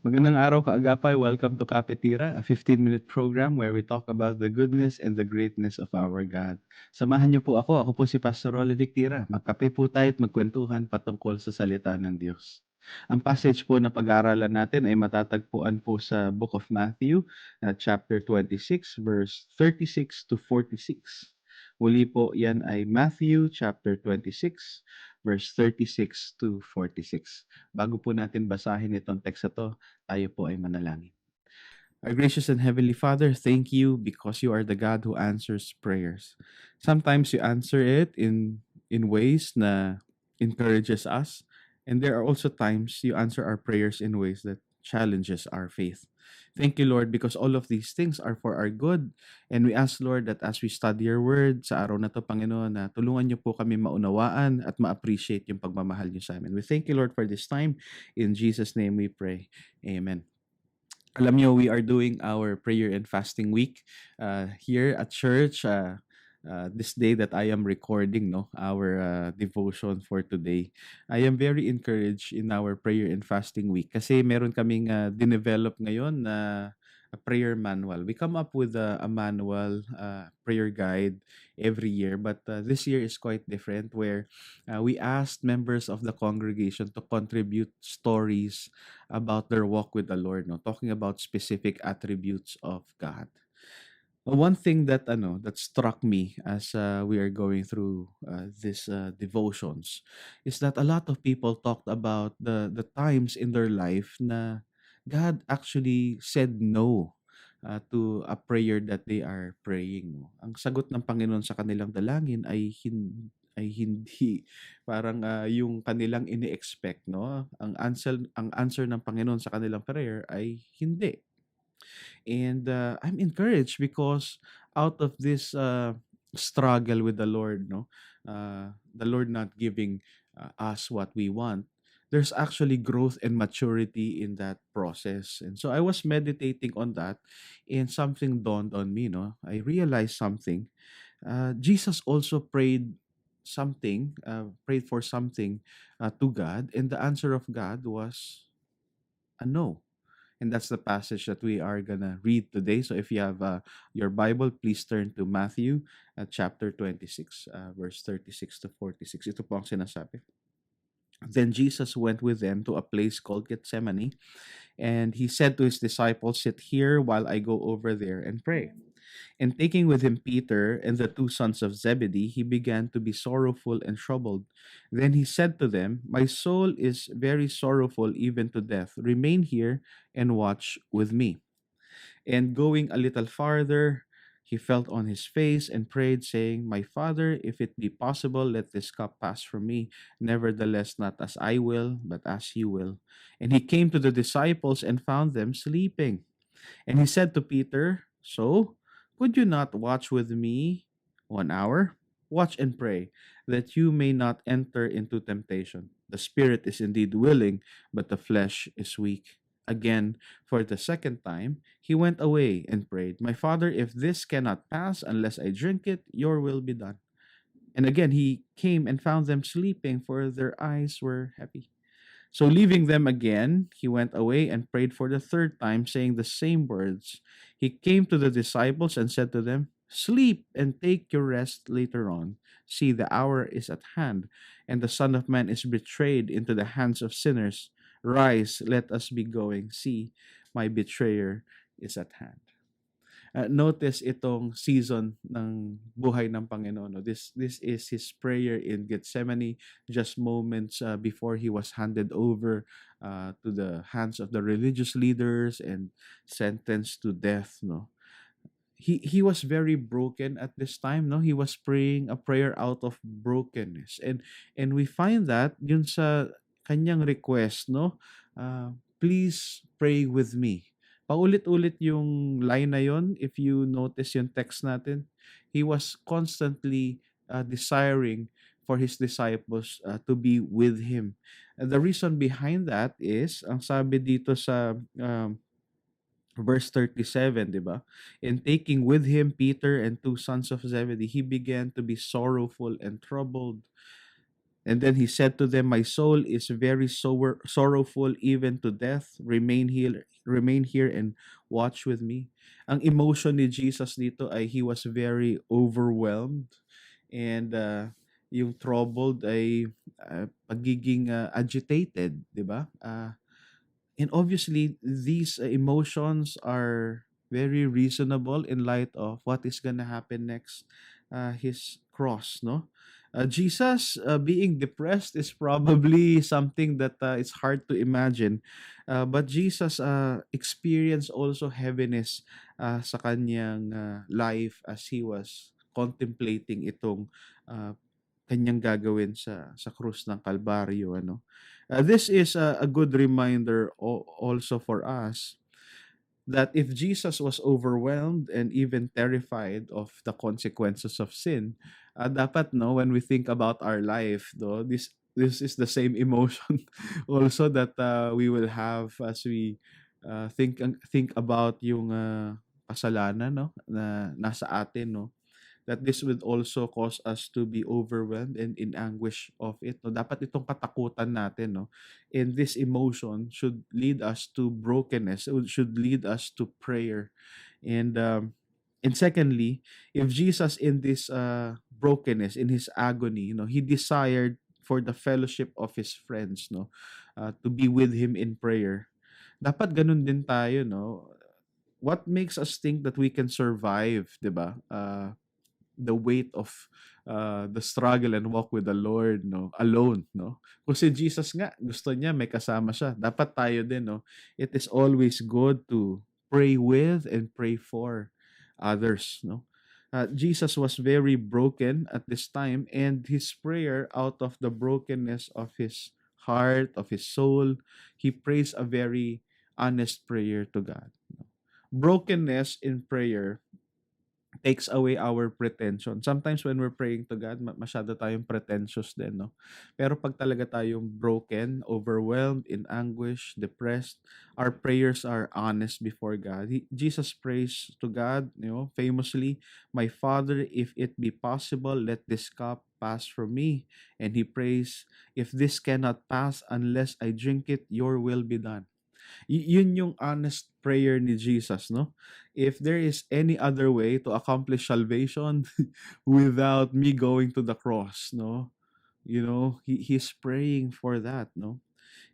Magandang araw kaagapay. Welcome to Kapitira, a 15-minute program where we talk about the goodness and the greatness of our God. Samahan niyo po ako. Ako po si Pastor Rolly Dictira. Magkape po tayo at magkwentuhan patungkol sa salita ng Diyos. Ang passage po na pag-aaralan natin ay matatagpuan po sa Book of Matthew, chapter 26, verse 36 to 46. Muli po, yan ay Matthew chapter 26, verse 36 to 46. Bago po natin basahin itong text na to, tayo po ay manalangin. Our gracious and heavenly Father, thank you because you are the God who answers prayers. Sometimes you answer it in ways na encourages us, and there are also times you answer our prayers in ways that challenges our faith. Thank you, Lord, because all of these things are for our good. And we ask, Lord, that as we study your word sa araw na to, Panginoon, na tulungan niyo po kami maunawaan at ma-appreciate yung pagmamahal niyo sa amin. We thank you, Lord, for this time. In Jesus' name we pray. Amen. Alam niyo, we are doing our prayer and fasting week here at church. This day that I am recording, no, our devotion for today, I am very encouraged in our prayer and fasting week kasi meron kaming dinevelop ngayon na a prayer manual. We come up with a manual, prayer guide every year, but this year is quite different where we asked members of the congregation to contribute stories about their walk with the Lord, no, talking about specific attributes of God. One thing that struck me as we are going through this devotions is that a lot of people talked about the times in their life na God actually said no to a prayer that they are praying. No? Ang sagot ng Panginoon sa kanilang dalangin ay hindi parang yung kanilang ini-expect, no? Ang answer ng Panginoon sa kanilang prayer ay hindi. And I'm encouraged because out of this struggle with the Lord, no, the Lord not giving us what we want, there's actually growth and maturity in that process. And so I was meditating on that, and something dawned on me. No, I realized something. Jesus also prayed for something to God, and the answer of God was a no. And that's the passage that we are gonna read today. So if you have your Bible, please turn to Matthew chapter 26, verse 36 to 46. Ito po ang sinasabi. Then Jesus went with them to a place called Gethsemane, and he said to his disciples, "Sit here while I go over there and pray." And taking with him Peter and the two sons of Zebedee, he began to be sorrowful and troubled. Then he said to them, "My soul is very sorrowful, even to death. Remain here and watch with me." And going a little farther, he fell on his face and prayed, saying, "My Father, if it be possible, let this cup pass from me. Nevertheless, not as I will, but as you will." And he came to the disciples and found them sleeping. And he said to Peter, "So, could you not watch with me 1 hour? Watch and pray, that you may not enter into temptation. The spirit is indeed willing, but the flesh is weak." Again, for the second time, he went away and prayed, "My Father, if this cannot pass unless I drink it, your will be done." And again he came and found them sleeping, for their eyes were heavy. So, leaving them again, he went away and prayed for the third time, saying the same words. He came to the disciples and said to them, "Sleep and take your rest later on. See, the hour is at hand, and the Son of Man is betrayed into the hands of sinners. Rise, let us be going. See, my betrayer is at hand." Notice itong season ng buhay ng Panginoon. No? This is his prayer in Gethsemane, just moments before he was handed over to the hands of the religious leaders and sentenced to death. No, he was very broken at this time. No, he was praying a prayer out of brokenness, and we find that yun sa kanyang request. No, please pray with me. Paulit-ulit yung line na yon. If you notice yung text natin, he was constantly desiring for his disciples to be with him. And the reason behind that is, ang sabi dito sa verse 37, di ba? "In taking with him Peter and two sons of Zebedee, he began to be sorrowful and troubled." And then he said to them, "My soul is very sorrowful, even to death. Remain here and watch with me." Ang emotion ni Jesus dito ay he was very overwhelmed, and yung troubled ay pagiging agitated, di ba? And obviously, these emotions are very reasonable in light of what is gonna happen next, his cross, no? Jesus being depressed is probably something that it's hard to imagine. But Jesus experienced also heaviness sa kanyang life as he was contemplating itong uh, kanyang gagawin sa krus ng Kalbaryo, ano. This is a good reminder also for us that if Jesus was overwhelmed and even terrified of the consequences of sin, dapat, no, when we think about our life, though, this is the same emotion also that we will have as we think about yung kasalanan, no, na nasa atin, no, that this would also cause us to be overwhelmed and in anguish of it, no? Dapat itong katakutan natin, no? And this emotion should lead us to brokenness. It should lead us to prayer. And secondly, if Jesus in this brokenness, in his agony, he desired for the fellowship of his friends, no? To be with him in prayer. Dapat ganun din tayo, no? What makes us think that we can survive, 'di ba? The weight of the struggle and walk with the Lord, no, alone, no. Kung si Jesus nga gusto niya may kasama siya, dapat tayo din, no. It is always good to pray with and pray for others, no. Jesus was very broken at this time, and his prayer, out of the brokenness of his heart, of his soul, he prays a very honest prayer to God. Brokenness in prayer takes away our pretension. Sometimes when we're praying to God, masyado tayong pretentious din, no? Pero pag talaga tayong broken, overwhelmed, in anguish, depressed, our prayers are honest before God. Jesus prays to God, famously, "My Father, if it be possible, let this cup pass from me." And he prays, "If this cannot pass unless I drink it, your will be done." Yun yung honest prayer ni Jesus, no? If there is any other way to accomplish salvation without me going to the cross, no? He's praying for that, no?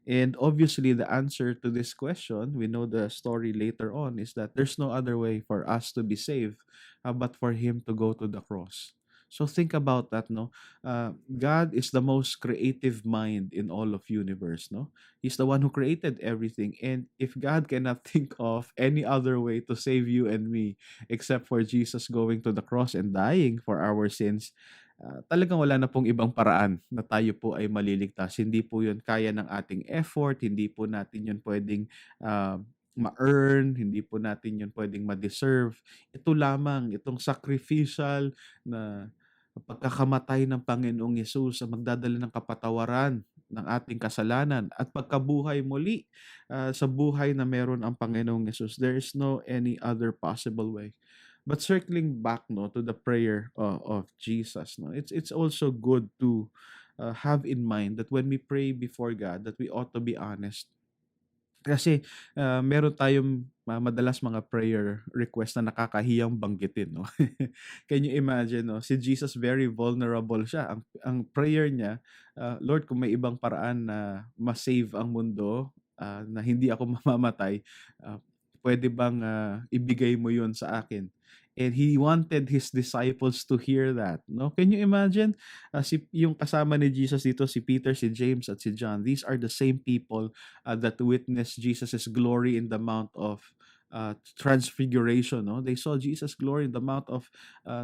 And obviously, the answer to this question, we know the story later on, is that there's no other way for us to be saved but for him to go to the cross. So think about that, no? God is the most creative mind in all of universe, no? He's the one who created everything. And if God cannot think of any other way to save you and me except for Jesus going to the cross and dying for our sins, talagang wala na pong ibang paraan na tayo po ay maliligtas. Hindi po yun kaya ng ating effort, hindi po natin yun pwedeng ma-earn, hindi po natin yun pwedeng ma-deserve. Ito lamang, itong sacrificial na pagkakamatay ng Panginoong Yesus ang magdadala ng kapatawaran ng ating kasalanan at pagkabuhay muli sa buhay na meron ang Panginoong Yesus. There is no any other possible way. But circling back, no, to the prayer of Jesus, no, it's also good to have in mind that when we pray before God, that we ought to be honest. Kasi meron tayong madalas mga prayer request na nakakahiyang banggitin, no. Can you imagine, no? Si Jesus very vulnerable siya. Ang prayer niya, "Lord, kung may ibang paraan na ma-save ang mundo, na hindi ako mamamatay, pwede bang ibigay mo 'yon sa akin?" And he wanted his disciples to hear that, no? Can you imagine? Yung kasama ni Jesus dito, si Peter, si James, at si John, these are the same people that witnessed Jesus' glory in the Mount of Transfiguration. No, they saw Jesus' glory in the Mount of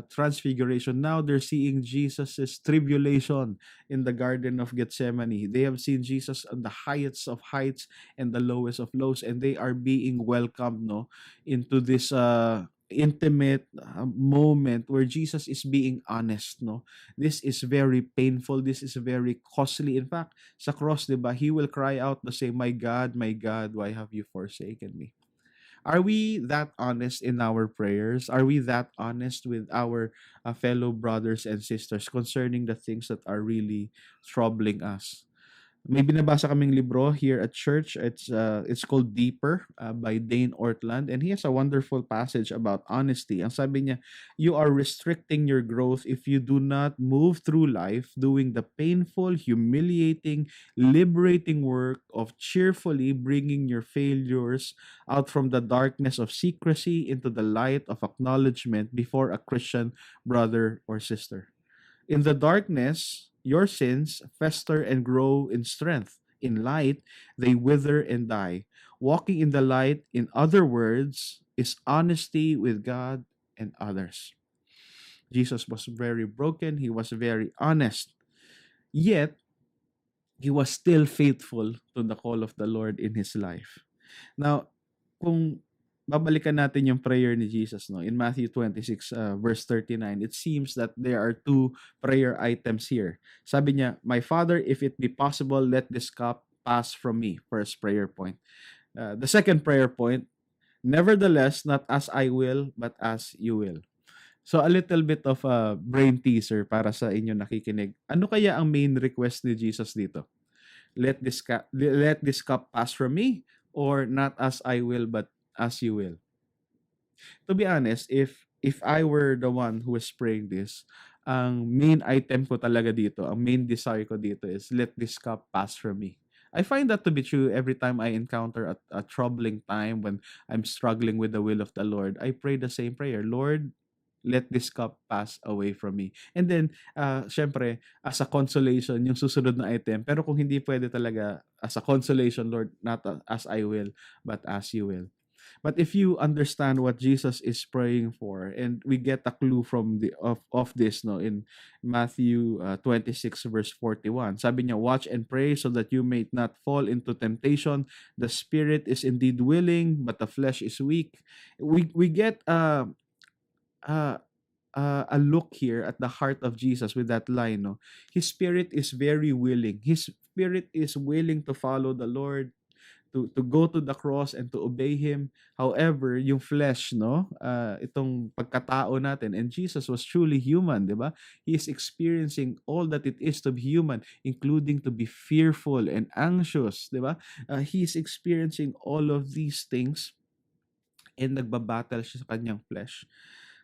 Transfiguration. Now they're seeing Jesus' tribulation in the Garden of Gethsemane. They have seen Jesus on the highest of heights and the lowest of lows, and they are being welcomed, no, into this intimate moment where Jesus is being honest, no. This is very painful, this is very costly. In fact, sa cross, 'di ba, he will cry out to say, my God, why have you forsaken me?" Are we that honest in our prayers? Are we that honest with our fellow brothers and sisters concerning the things that are really troubling us? May binabasa kaming libro here at church. It's called Deeper by Dane Ortland, and he has a wonderful passage about honesty. Ang sabi niya, you are restricting your growth if you do not move through life doing the painful, humiliating, liberating work of cheerfully bringing your failures out from the darkness of secrecy into the light of acknowledgement before a Christian brother or sister. In the darkness, your sins fester and grow in strength. In light, they wither and die. Walking in the light, in other words, is honesty with God and others. Jesus was very broken, he was very honest, yet he was still faithful to the call of the Lord in his life. Now, kung babalikan natin yung prayer ni Jesus, no, in Matthew 26 verse 39, it seems that there are two prayer items here. Sabi niya, my Father, if it be possible, let this cup pass from me. First prayer point. The second prayer point, nevertheless, not as I will, but as you will. So a little bit of a brain teaser para sa inyo nakikinig. Ano kaya ang main request ni Jesus dito? Let this cup pass from me, or not as I will, but as you will. To be honest, if I were the one who was praying this, ang main item ko talaga dito, ang main desire ko dito is let this cup pass from me. I find that to be true every time I encounter a troubling time when I'm struggling with the will of the Lord. I pray the same prayer, Lord, let this cup pass away from me. And then, syempre, as a consolation, yung susunod na item. Pero kung hindi pwede talaga, as a consolation, Lord, not as I will, but as you will. But if you understand what Jesus is praying for, and we get a clue from of this, no, in Matthew 26 verse 41, sabi niya, watch and pray so that you may not fall into temptation. The spirit is indeed willing, but the flesh is weak. We get a look here at the heart of Jesus with that line, no? His spirit is very willing. His spirit is willing to follow the Lord, to go to the cross and to obey Him. However, yung flesh, no? Itong pagkatao natin, and Jesus was truly human, di ba? He is experiencing all that it is to be human, including to be fearful and anxious, di ba? He is experiencing all of these things, and nagbabattle siya sa kanyang flesh.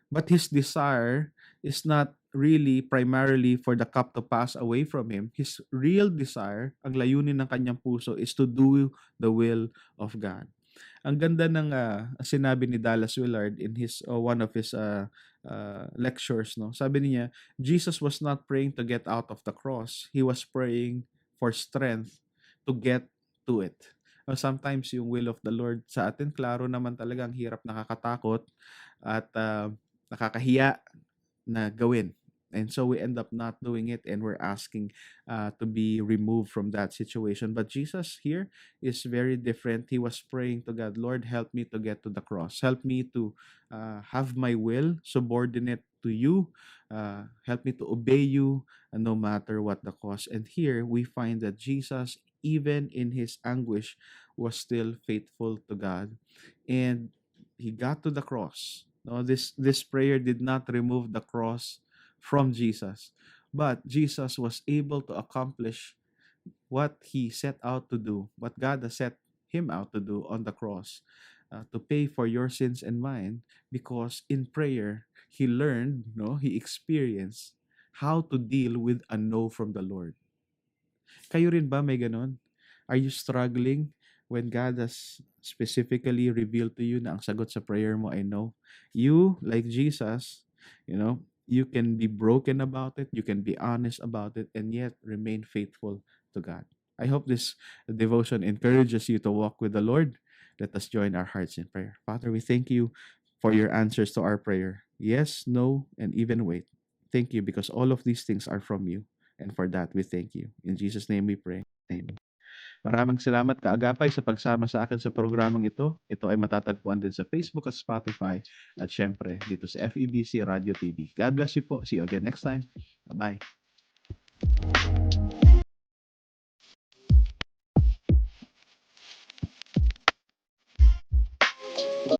But his desire is not really primarily for the cup to pass away from him. His real desire, ang layunin ng kanyang puso, is to do the will of God. Ang ganda ng sinabi ni Dallas Willard in his one of his lectures, no. Sabi niya, Jesus was not praying to get out of the cross. He was praying for strength to get to it. Sometimes yung will of the Lord sa atin, klaro naman talaga, ang hirap, nakakatakot, at nakakahiya na gawin. And so we end up not doing it, and we're asking to be removed from that situation. But Jesus here is very different. He was praying to God, Lord, help me to get to the cross. Help me to have my will subordinate to you. Help me to obey you no matter what the cost. And here we find that Jesus, even in his anguish, was still faithful to God. And he got to the cross. No, this prayer did not remove the cross from Jesus, but Jesus was able to accomplish what he set out to do, what God has set him out to do on the cross, to pay for your sins and mine, because in prayer he learned, no, he experienced how to deal with a no from the Lord. Kayo rin ba may ganon? Are you struggling when God has specifically revealed to you na ang sagot sa prayer mo ay no? You, like Jesus, you can be broken about it, you can be honest about it, and yet remain faithful to God. I hope this devotion encourages you to walk with the Lord. Let us join our hearts in prayer. Father, we thank you for your answers to our prayer. Yes, no, and even wait. Thank you because all of these things are from you. And for that, we thank you. In Jesus' name we pray. Amen. Maraming salamat kaagapay sa pagsama sa akin sa programang ito. Ito ay matatagpuan din sa Facebook at Spotify, at syempre dito sa FEBC Radio TV. God bless you po. See you again next time. Bye-bye.